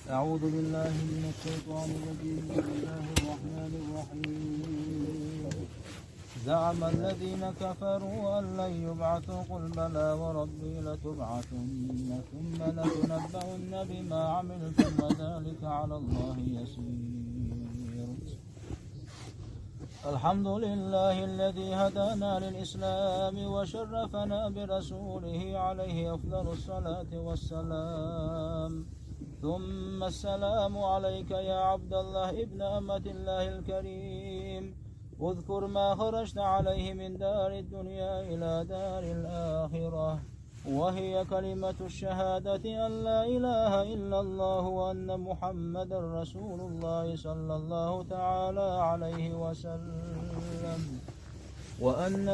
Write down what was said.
أعوذ بالله من الشيطان الرجيم. بسم الله الرحمن الرحيم. زعم الذين كفروا أن لن يبعثوا قل بلى وربي لتبعثن ثم لتنبؤن بما عملتم وذلك على الله يسير. الحمد لله الذي هدانا للإسلام وشرفنا برسوله عليه أفضل الصلاة والسلام. ثم السلام عليك يا عبد الله ابن أمة الله الكريم. اذكر ما خرجت عليه من دار الدنيا إلى دار الآخرة، وهي كلمة الشهادة أن لا إله إلا الله وأن محمد رسول الله صلى الله تعالى عليه وسلم، وأن